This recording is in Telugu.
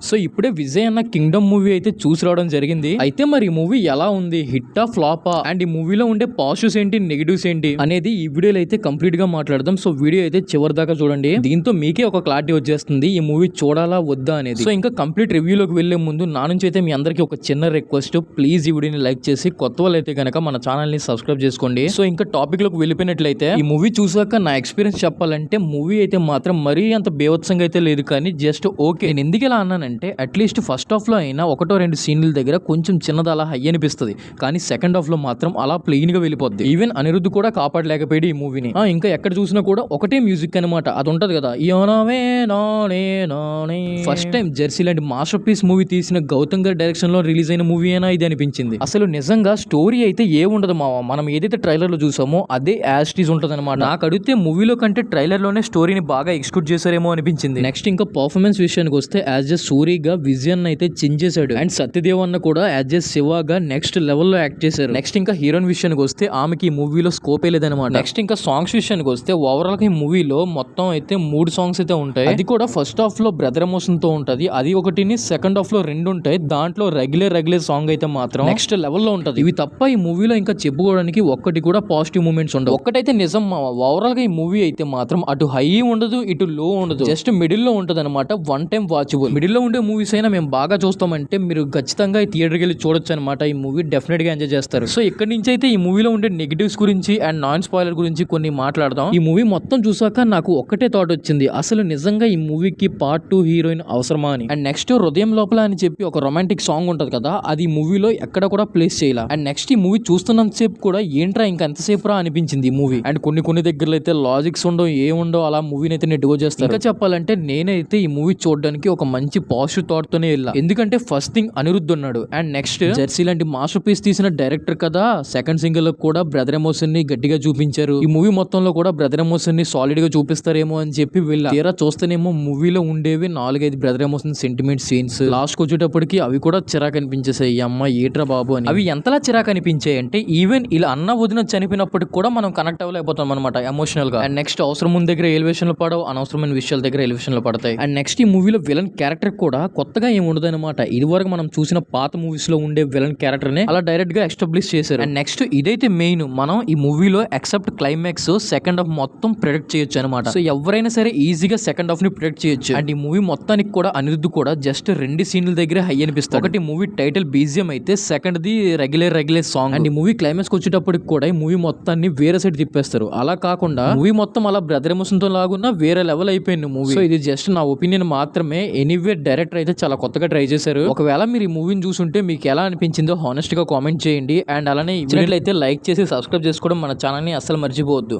సో ఇప్పుడే విజయ్ అన్న కింగ్డమ్ మూవీ అయితే చూసి రావడం జరిగింది. అయితే మరి ఈ మూవీ ఎలా ఉంది, హిట్టా ఫ్లాపా, అండ్ ఈ మూవీలో ఉండే పాజిటివ్స్ ఏంటి, నెగిటివ్స్ ఏంటి అనేది ఈ వీడియోలో అయితే కంప్లీట్ గా మాట్లాడదాం. సో వీడియో అయితే చివరి దాకా చూడండి. దీంతో మీకే ఒక క్లారిటీ వచ్చేస్తుంది ఈ మూవీ చూడాలా వద్దా అనేది. సో ఇంకా కంప్లీట్ రివ్యూలోకి వెళ్లే ముందు నా నుంచి అయితే మీ అందరికి ఒక చిన్న రిక్వెస్ట్, ప్లీజ్ ఈ వీడియోని లైక్ చేసి కొత్త వాళ్ళు అయితే కనుక మన ఛానల్ ని సబ్స్క్రైబ్ చేసుకోండి. సో ఇంకా టాపిక్ లోకి వెళ్ళిపోయినట్లయితే ఈ మూవీ చూసాక నా ఎక్స్పీరియన్స్ చెప్పాలంటే మూవీ అయితే మాత్రం మరీ అంత బేవత్సంగా అయితే లేదు, కానీ జస్ట్ ఓకే. నేను ఎందుకు ఇలా అన్నానంటే అట్లీస్ట్ ఫస్ట్ హాఫ్ లో అయినా ఒకటో రెండు సీన్ల దగ్గర కొంచెం చిన్నది అలా హై అనిపిస్తుంది, కానీ సెకండ్ హాఫ్ లో మాత్రం అలా ప్లెయిన్ గా వెళ్ళిపోద్ది. ఈవెన్ అనిరుద్ధ్ కూడా కాపాడలేకపోయాడు ఈ మూవీని. ఇంకా ఎక్కడ చూసినా కూడా ఒకటే మ్యూజిక్ అనమాట, అది ఉంటది కదా, ఫస్ట్ టైం జెర్సీ లాంటి మాస్టర్ పీస్ మూవీ తీసిన గౌతమ్ గారి డైరెక్షన్ లో రిలీజ్ అయిన మూవీ అయినా ఇది అనిపించింది. అసలు నిజంగా స్టోరీ అయితే ఉండదు మావా, మనం ఏదైతే ట్రైలర్ లో చూసామో అదే యాజ్ టీజ్ ఉంటది అనమాట. నాకు అడిగితే మూవీలో కంటే ట్రైలర్ లోనే స్టోరీని బాగా ఎక్స్క్యూట్ చేశారేమో అనిపించింది. నెక్స్ట్ ఇంకా పర్ఫార్మెన్స్ విషయానికి వస్తే యాజ్ ఎ సూరిగా విజయన్ అయితే చించేశాడు, అండ్ సత్యదేవ్ అన్న కూడా యాజ్ ఎ శివగా నెక్స్ట్ లెవెల్ లో యాక్ట్ చేశారు. నెక్స్ట్ ఇంకా హీరోయిన్ విషయానికి వస్తే ఆమెకి ఈ మూవీలో స్కోపే లేదనమాట. నెక్స్ట్ ఇంకా సాంగ్స్ విషయానికి వస్తే ఓవరాల్ గా ఈ మూవీలో మొత్తం అయితే 3 సాంగ్స్ అయితే ఉంటాయి. అది కూడా ఫస్ట్ హాఫ్ లో బ్రదర్ ఎమోషన్ తో ఉంటది, అది ఒకటిని సెకండ్ హాఫ్ లో 2 ఉంటాయి. దాంట్లో రెగ్యులర్ సాంగ్ అయితే మాత్రం నెక్స్ట్ లెవెల్ లో ఉంటది. ఇవి తప్ప ఈ మూవీలో ఇంకా చెప్పుకోవడానికి ఒక్కటి కూడా పాజిటివ్ మూమెంట్స్ ఉండవు. ఒక్కటైతే నిజం ఓవరాల్ గా ఈ మూవీ అయితే మాత్రం అటు హై ఉండదు, ఇటు లో ఉండదు, జస్ట్ మిడిల్ లో ఉంటది అనమాట. One time watchable. మిడిల్ లో ఉండే మూవీస్ అయినా మేము బాగా చూస్తామంటే మీరు ఖచ్చితంగా ఈ థియేటర్కి వెళ్ళి చూడొచ్చు అనమాట. ఈ మూవీ డెఫినెట్ గా ఎంజాయ్ చేస్తారు. సో ఇక్కడ నుంచి అయితే ఈ మూవీలో ఉండే నెగిటివ్స్ గురించి అండ్ నాన్ స్పాయిలర్ గురించి కొన్ని మాట్లాడదాం. ఈ మూవీ మొత్తం చూసాక నాకు ఒక్కటే థాట్ వచ్చింది, అసలు నిజంగా ఈ మూవీకి పార్ట్ 2 హీరోయిన్ అవసరమా అని. అండ్ నెక్స్ట్ హృదయం లోపల అని చెప్పి ఒక రొమాంటిక్ సాంగ్ ఉంటది కదా, అది మూవీలో ఎక్కడ కూడా ప్లేస్ చేయాల. అండ్ నెక్స్ట్ ఈ మూవీ చూస్తున్నంత సేపు కూడా ఏంట్రా ఇంకా ఎంతసేపు రా అనిపించింది ఈ మూవీ. అండ్ కొన్ని దగ్గరలో అయితే లాజిక్స్ ఉండవు, ఏముండవు, అలా మూవీని అయితే నెట్టుగో చేస్తారు. ఇంకా చెప్పాలంటే నేనైతే ఈ మూవీ చూడడానికి ఒక మంచి పాజిటివ్ థాట్ తోనే వెళ్ళా. ఎందుకంటే ఫస్ట్ థింగ్ అనిరుద్ధ్ ఉన్నాడు, అండ్ నెక్స్ట్ జెర్సీ లాంటి మాస్టర్ పీస్ తీసిన డైరెక్టర్ కదా, సెకండ్ సింగిల్ కూడా బ్రదర్ ఎమోషన్ ని గట్టిగా చూపించారు. ఈ మూవీ మొత్తంలో కూడా బ్రదర్ ఎమోషన్ ని సాలిడ్ గా చూపిస్తారేమో అని చెప్పి వెళ్ళా. తీరా చూస్తేనేమో మూవీలో ఉండేవి 4-5 brother emotion sentiment scenes. Last వచ్చేటప్పటికి అవి కూడా చిరాకు అనిపించేసాయి. అమ్మ ఏట్రా బాబు అని. అవి ఎంతలా చిరాకు అనిపించాయి అంటే ఈవెన్ ఇలా అన్న వదిన చనిపోయినప్పటికి కూడా మనం కనెక్ట్ అవ్వలేకపోతాం అనమాట ఎమోషనల్ గా. అండ్ నెక్స్ట్ అవసరం ముందు దగ్గర ఎలివేషన్ లో పడవు, అనవసరమైన విషయాల దగ్గర ఎలివేషన్ లో పడతాయి. అండ్ నెక్స్ట్ ఈ మూవీలో విలన్ క్యారెక్టర్ కూడా కొత్తగా ఏమి ఉండదు అనమాట. ఇది వరకు మనం చూసిన పాత మూవీస్ లో ఉండే విలన్ క్యారెక్టర్ ని అలా డైరెక్ట్ గా ఎస్టాబ్లిష్ చేశారు. అండ్ నెక్స్ట్ ఇదైతే మెయిన్, మనం ఈ మూవీలో ఎక్సెప్ట్ క్లైమాక్స్ సెకండ్ హాఫ్ మొత్తం ప్రెడిక్ట్ చేయొచ్చు అనమాట. సో ఎవరైనా సరే ఈజీగా సెకండ్ హాఫ్ ని ప్రెడిక్ట్ చేయొచ్చు. అండ్ ఈ మూవీ మొత్తానికి కూడా అనిరుద్ధ్ కూడా జస్ట్ 2 సీన్ల దగ్గర హై అనిపిస్తుంది. ఒకటి మూవీ టైటిల్ బీజిఎం అయితే, second the regular song. And ఈ మూవీ క్లైమాక్స్ వచ్చేటప్పటికి కూడా ఈ మూవీ మొత్తాన్ని వేరే సైడ్ తిప్పేస్తారు. అలా కాకుండా మూవీ మొత్తం అలా బ్రదర్ ఎమోషన్ తో లాగున్నా వేరే లెవెల్ అయిపోయింది మూవీ. సో ఇది జస్ట్ నా ఒపీనియన్ మాత్రమే. ఎనీవే డైరెక్టర్ అయితే చాలా కొత్తగా ట్రై చేశారు. ఒకవేళ మీరు ఈ మూవీని చూసుంటే మీకు ఎలా అనిపించిందో హానెస్ట్ గా కామెంట్ చేయండి. అండ్ అలానే అయితే లైక్ చేసి సబ్స్క్రైబ్ చేసుకోవడం మన ఛానల్ ని అస్సలు మర్చిపోవద్దు.